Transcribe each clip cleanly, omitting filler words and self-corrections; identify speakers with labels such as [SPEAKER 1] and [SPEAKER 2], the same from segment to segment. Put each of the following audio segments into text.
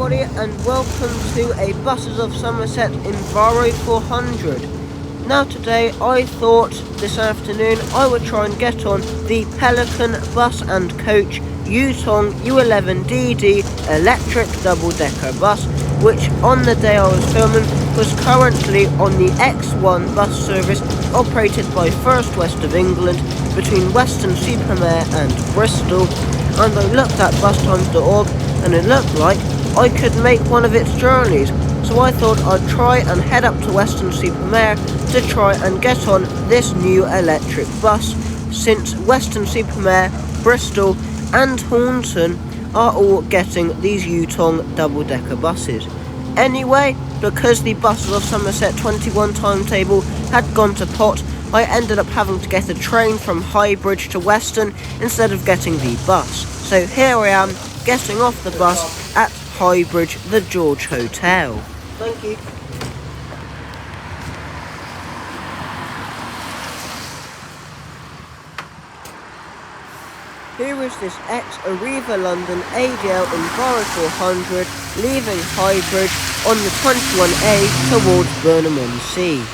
[SPEAKER 1] everybody, and welcome to a Buses of Somerset Enviro 400. Now today I thought this afternoon I would try and get on the Pelican bus and coach Yutong U11DD electric double-decker bus, which on the day I was filming was currently on the X1 bus service operated by First West of England between Weston-super-Mare and Bristol, and I looked at bustimes.org and it looked like I could make one of its journeys, so I thought I'd try and head up to Weston-super-Mare to try and get on this new electric bus, since Weston-super-Mare, Bristol and Taunton are all getting these Yutong double-decker buses. Anyway, because the Buses of Somerset 21 timetable had gone to pot, I ended up having to get a train from Highbridge to Weston instead of getting the bus. So here I am, getting off the bus at Highbridge, the George Hotel. Thank you. Here is this ex-Arriva London ADL Enviro 400 leaving Highbridge on the 21A towards Burnham-on-Sea.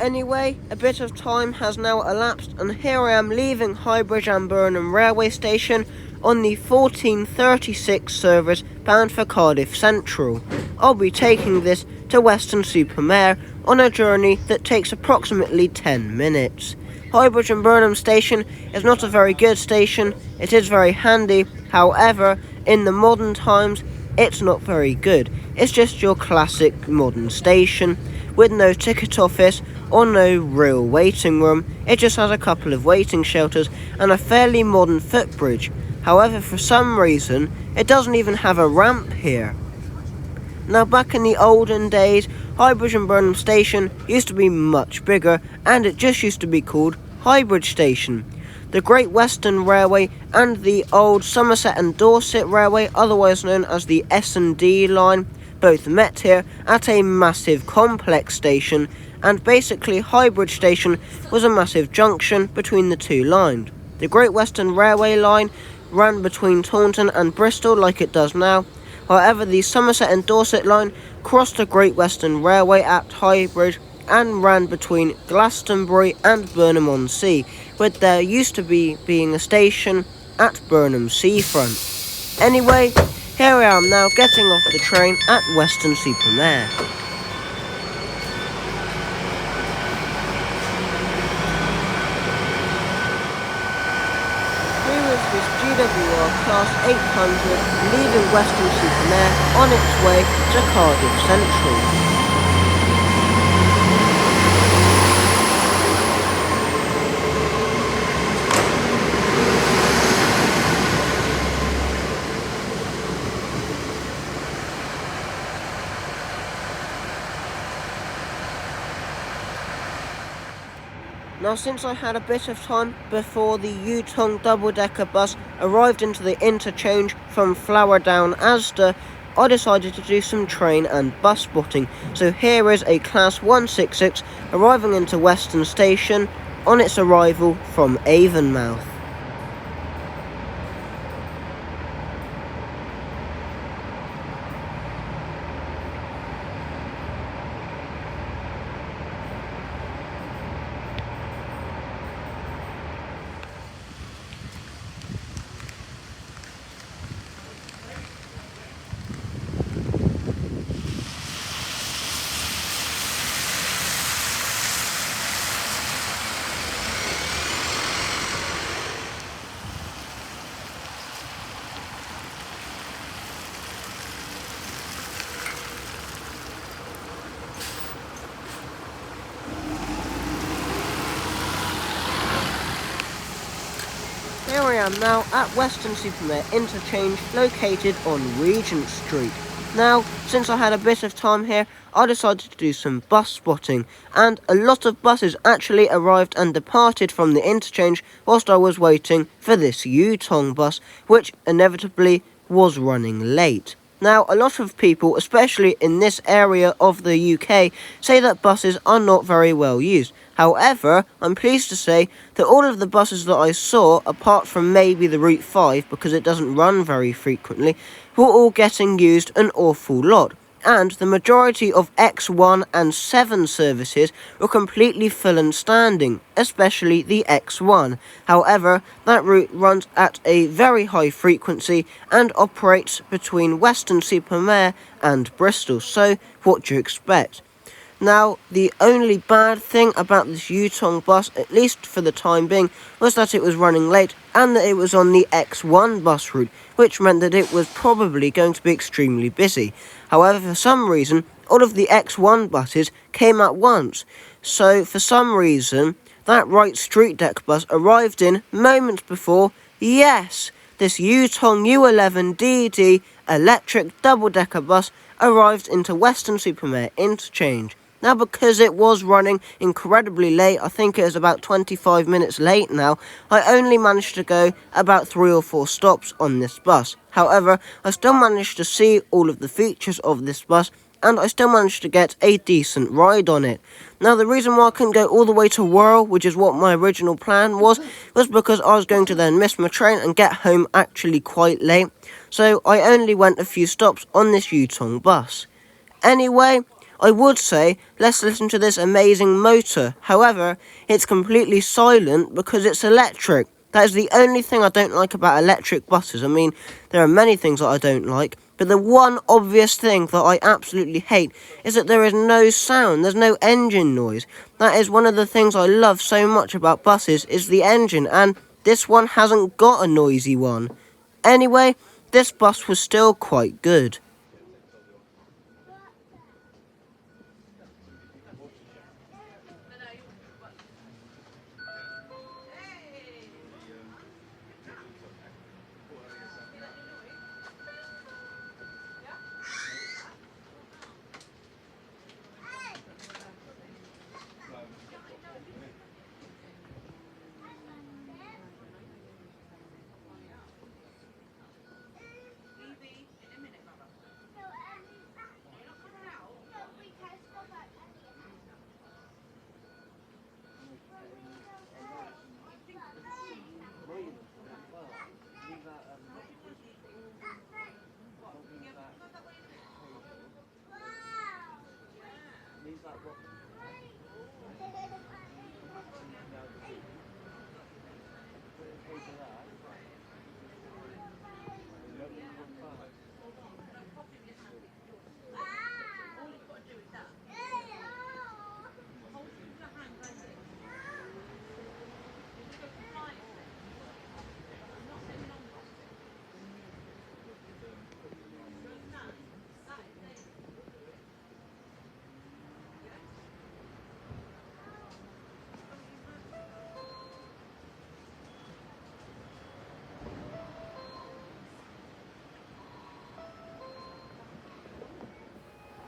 [SPEAKER 1] Anyway, a bit of time has now elapsed and here I am leaving Highbridge and Burnham railway station on the 1436 service bound for Cardiff Central. I'll be taking this to Weston-super-Mare on a journey that takes approximately 10 minutes. Highbridge and Burnham station is not a very good station. It is very handy, however, in the modern times it's not very good. It's just your classic modern station with no ticket office or no real waiting room. It just has a couple of waiting shelters and a fairly modern footbridge. However, for some reason, it doesn't even have a ramp here. Now, back in the olden days, Highbridge and Burnham Station used to be much bigger, and it just used to be called Highbridge Station. The Great Western Railway and the old Somerset and Dorset Railway, otherwise known as the S&D line, both met here at a massive complex station, and basically Highbridge Station was a massive junction between the two lines. The Great Western Railway line ran between Taunton and Bristol like it does now. However, the Somerset and Dorset line crossed the Great Western Railway at Highbridge and ran between Glastonbury and Burnham-on-Sea, with there used to be being a station at Burnham Seafront. Anyway, here I am now getting off the train at Weston-super-Mare. Here is this GWR Class 800 leaving Weston-super-Mare on its way to Cardiff Central. Now, since I had a bit of time before the Yutong double-decker bus arrived into the interchange from Flowerdown Asda, I decided to do some train and bus spotting. So here is a Class 166 arriving into Weston Station on its arrival from Avonmouth. Here I am now at Weston-super-Mare interchange located on Regent Street. Now, since I had a bit of time here, I decided to do some bus spotting, and a lot of buses actually arrived and departed from the interchange whilst I was waiting for this Yutong bus, which inevitably was running late. Now, a lot of people, especially in this area of the UK, say that buses are not very well used. However, I'm pleased to say that all of the buses that I saw, apart from maybe the Route 5, because it doesn't run very frequently, were all getting used an awful lot. And the majority of X1 and 7 services were completely full and standing, especially the X1. However, that route runs at a very high frequency and operates between Weston-super-Mare and Bristol, so what do you expect? Now, the only bad thing about this Yutong bus, at least for the time being, was that it was running late and that it was on the X1 bus route, which meant that it was probably going to be extremely busy. However, for some reason, all of the X1 buses came at once. So, for some reason, that right street deck bus arrived in moments before, yes, this Yutong U11DD electric double-decker bus arrived into Weston-super-Mare interchange. Now, because it was running incredibly late, I think it was about 25 minutes late now, I only managed to go about 3 or 4 stops on this bus. However, I still managed to see all of the features of this bus, and I still managed to get a decent ride on it. Now, the reason why I couldn't go all the way to Wirral, which is what my original plan was because I was going to then miss my train and get home actually quite late. So I only went a few stops on this Yutong bus. Anyway, I would say, let's listen to this amazing motor. However, it's completely silent because it's electric. That is the only thing I don't like about electric buses. I mean, there are many things that I don't like, but the one obvious thing that I absolutely hate is that there is no sound, there's no engine noise. That is one of the things I love so much about buses, is the engine, and this one hasn't got a noisy one. Anyway, this bus was still quite good.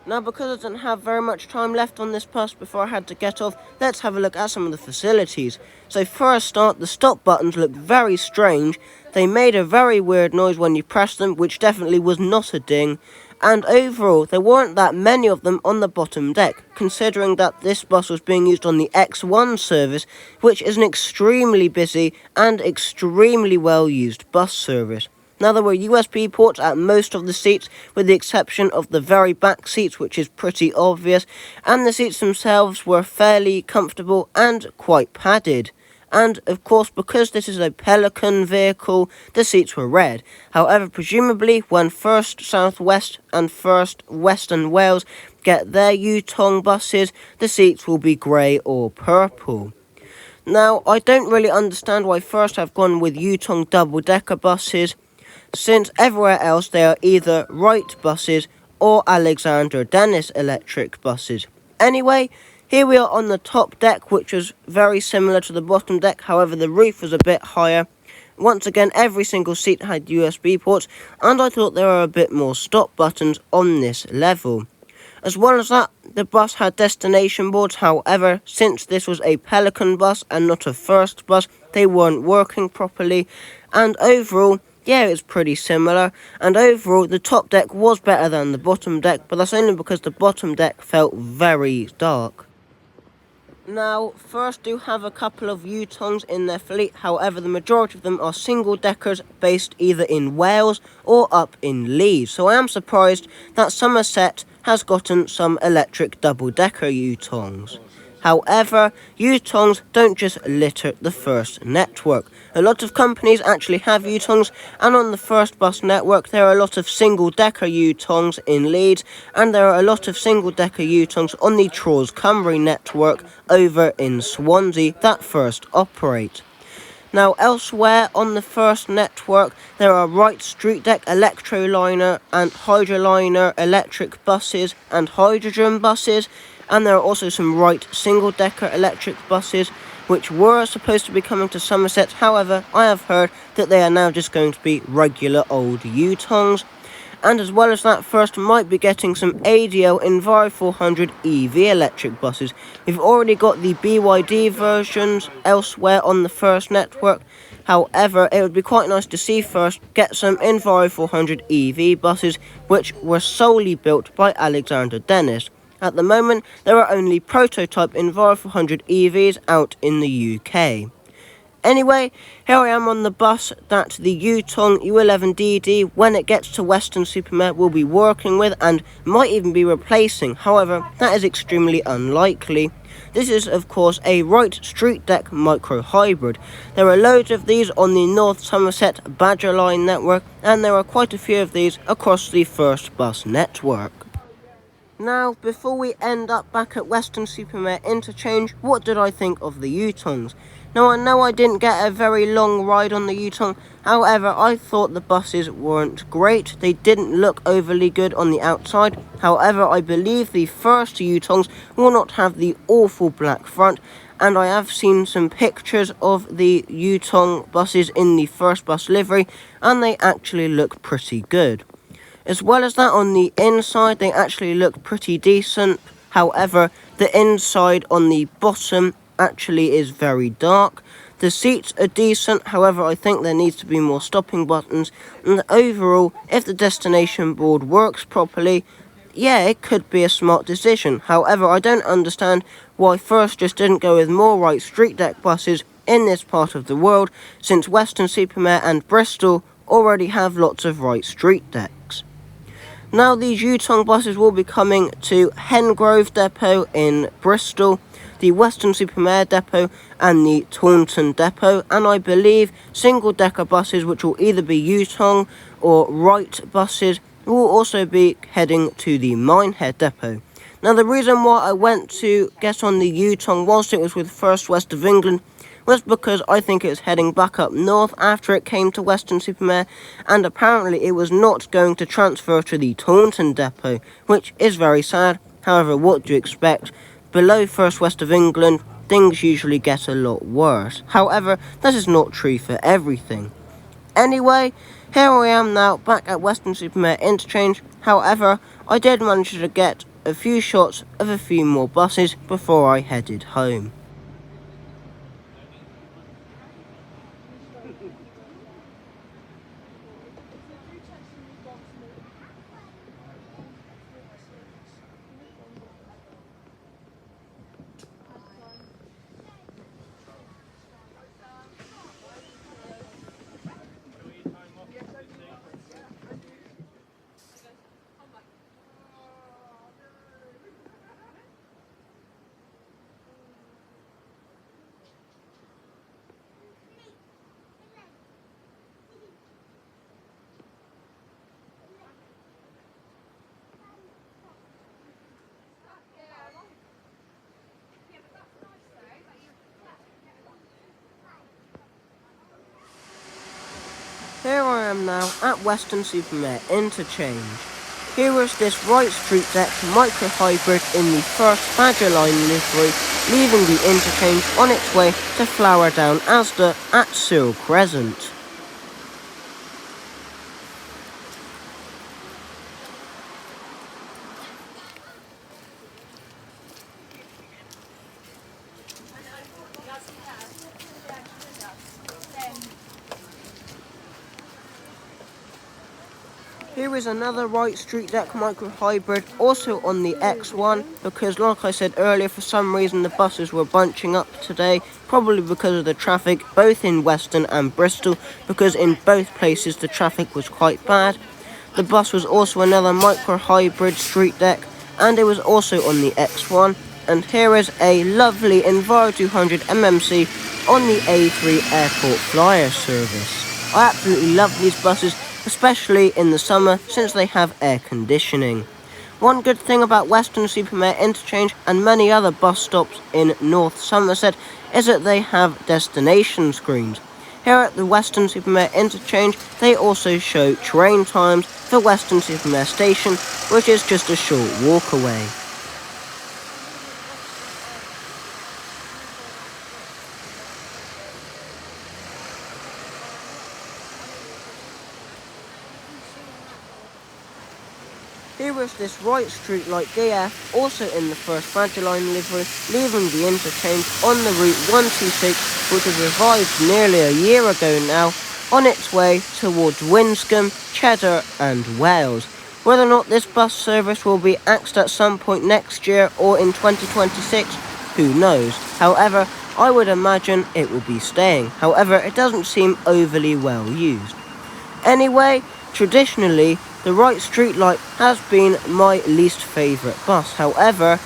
[SPEAKER 1] Now, because I didn't have very much time left on this bus before I had to get off, let's have a look at some of the facilities. So for a start, the stop buttons look very strange. They made a very weird noise when you pressed them, which definitely was not a ding. And overall, there weren't that many of them on the bottom deck, considering that this bus was being used on the X1 service, which is an extremely busy and extremely well-used bus service. Now, there were USB ports at most of the seats, with the exception of the very back seats, which is pretty obvious, and the seats themselves were fairly comfortable and quite padded. And, of course, because this is a Pelican vehicle, the seats were red. However, presumably, when First South West and First Western Wales get their Yutong buses, the seats will be grey or purple. Now, I don't really understand why First have gone with Yutong double-decker buses, since everywhere else they are either Wright buses or Alexander Dennis electric buses. Anyway, here we are on the top deck, which was very similar to the bottom deck, however the roof was a bit higher, Once again, every single seat had USB ports, and I thought there were a bit more stop buttons on this level. As well as that, the bus had destination boards. However, since this was a Pelican bus and not a first bus, they weren't working properly. And overall, yeah, it's pretty similar. And overall, the top deck was better than the bottom deck, but that's only because the bottom deck felt very dark. Now, first do have a couple of Yutongs in their fleet. However, the majority of them are single-deckers based either in Wales or up in Leeds. So I am surprised that Somerset has gotten some electric double-decker Yutongs. However, Yutongs don't just litter the first network. A lot of companies actually have Yutongs, and on the first bus network there are a lot of single-decker Yutongs in Leeds, and there are a lot of single-decker Yutongs on the Trawls Cymru network over in Swansea that first operate. Now, elsewhere on the first network, there are Wright Street Deck Electroliner and Hydroliner electric buses and hydrogen buses, and there are also some Wright single-decker electric buses, which were supposed to be coming to Somerset. However, I have heard that they are now just going to be regular old Yutongs. And as well as that, first might be getting some ADL Enviro 400 EV electric buses. We've already got the BYD versions elsewhere on the first network. However, it would be quite nice to see first get some Enviro 400 EV buses, which were solely built by Alexander Dennis. At the moment, there are only prototype Enviro 400 EVs out in the UK. Anyway, here I am on the bus that the Yutong U11DD, when it gets to Weston-super-Mare, will be working with and might even be replacing. However, that is extremely unlikely. This is, of course, a Wright Street Deck Micro Hybrid. There are loads of these on the North Somerset Badger Line network, and there are quite a few of these across the first bus network. Now, before we end up back at Weston-super-Mare interchange, what did I think of the Yutongs? Now, I know I didn't get a very long ride on the Yutong, however, I thought the buses weren't great. They didn't look overly good on the outside. However, I believe the first Yutongs will not have the awful black front, and I have seen some pictures of the Yutong buses in the first bus livery, and they actually look pretty good. As well as that, on the inside, they actually look pretty decent. However, the inside on the bottom actually is very dark. The seats are decent, however, I think there needs to be more stopping buttons. And overall, if the destination board works properly, yeah, it could be a smart decision. However, I don't understand why first just didn't go with more Wright Street Deck buses in this part of the world, since Weston-super-Mare and Bristol already have lots of Wright Street Decks. Now, these Yutong buses will be coming to Hengrove Depot in Bristol, the Weston-super-Mare Depot and the Taunton Depot, and I believe single-decker buses, which will either be Yutong or Wright buses, will also be heading to the Minehead Depot. Now, the reason why I went to get on the Yutong whilst it was with First West of England was because I think it was heading back up north after it came to Weston-super-Mare, and apparently it was not going to transfer to the Taunton Depot, which is very sad. However, what do you expect? Below First West of England, things usually get a lot worse. However, that is not true for everything. Anyway, here I am now back at Weston-super-Mare interchange. However, I did manage to get a few shots of a few more buses before I headed home. Here I am now at Weston-super-Mare interchange. Here is this Wright Street Deck Micro Hybrid in the first Badger Line livery, leaving the interchange on its way to Flowerdown Asda at Cyril Crescent. Here is another right street deck micro hybrid, also on the X1, because like I said earlier, for some reason the buses were bunching up today, probably because of the traffic, both in Weston and Bristol, because in both places the traffic was quite bad. The bus was also another micro hybrid street deck, and it was also on the X1. And here is a lovely Enviro 200 MMC on the A3 Airport Flyer service. I absolutely love these buses, especially in the summer since they have air conditioning. One good thing about Weston-super-Mare interchange and many other bus stops in North Somerset is that they have destination screens. Here at the Weston-super-Mare interchange, they also show train times for Weston-super-Mare station, which is just a short walk away. Here is this right street light DF, also in the first Badger Line livery, leaving the interchange on the route 126, which was revived nearly a year ago now, on its way towards Winscombe, Cheddar and Wales. Whether or not this bus service will be axed at some point next year or in 2026, who knows. However, I would imagine it will be staying. However, it doesn't seem overly well used. Anyway, traditionally, the right street light has been my least favourite bus. However,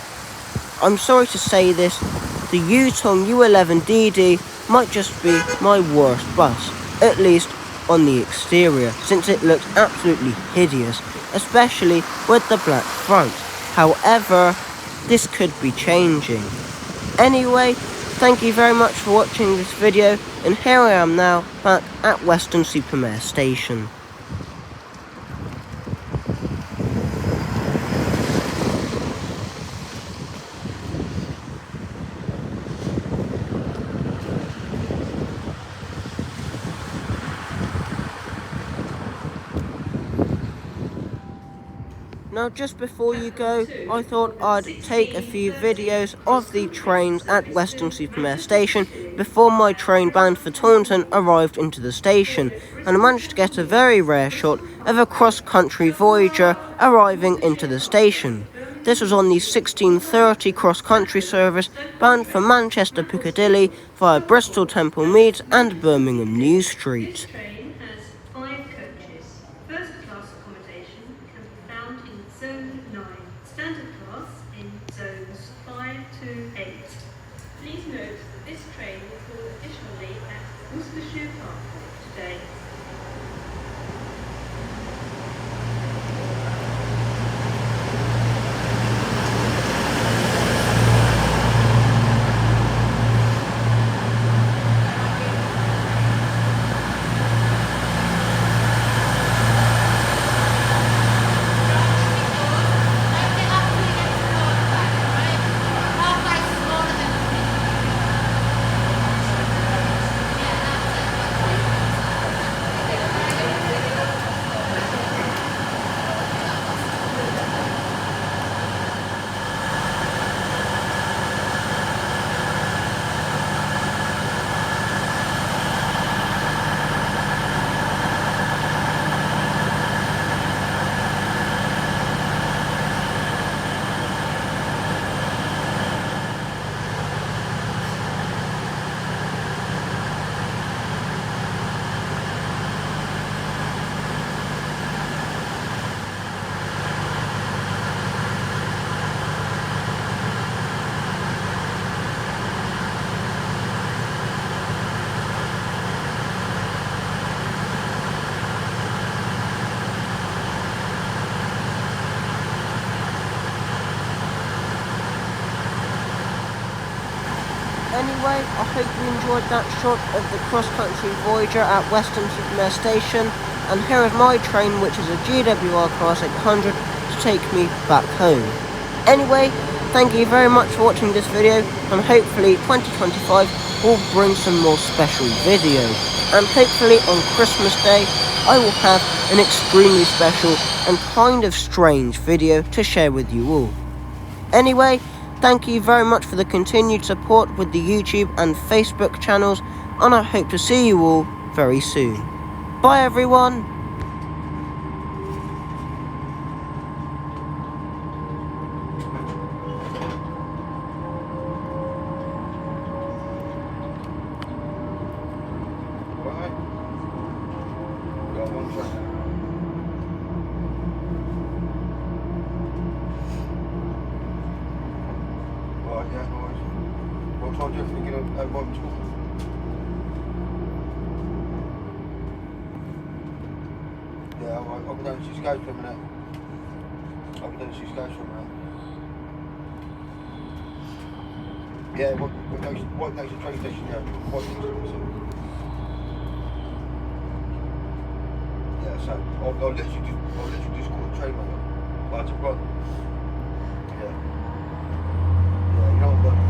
[SPEAKER 1] I'm sorry to say this, the Yutong U11DD might just be my worst bus, at least on the exterior, since it looks absolutely hideous, especially with the black front. However, this could be changing. Anyway, thank you very much for watching this video, and here I am now back at Weston-super-Mare station. Now just before you go, I thought I'd take a few videos of the trains at Weston-super-Mare station before my train bound for Taunton arrived into the station, and I managed to get a very rare shot of a cross-country Voyager arriving into the station. This was on the 16:30 cross-country service bound for Manchester Piccadilly via Bristol Temple Meads and Birmingham New Street.
[SPEAKER 2] Zone 9, standard class in zones 5 to 8. Please note that this train will call additionally at Weston-super-Mare today.
[SPEAKER 1] Anyway, I hope you enjoyed that shot of the cross-country Voyager at Weston-super-Mare station, and here is my train, which is a GWR Class 800, to take me back home. Anyway, thank you very much for watching this video, and hopefully 2025 will bring some more special videos, and hopefully on Christmas Day I will have an extremely special and kind of strange video to share with you all. Anyway, thank you very much for the continued support with the YouTube and Facebook channels, and I hope to see you all very soon. Bye everyone!
[SPEAKER 3] try and do everything in a one school. Yeah, I'll go down to Cisco for a minute. I'll go down to Cisco for a minute. Yeah, what next to the train station, yeah. What next to the yeah, so I'll literally just call the train, mate. But it's a run. Yeah. Yeah, you know what?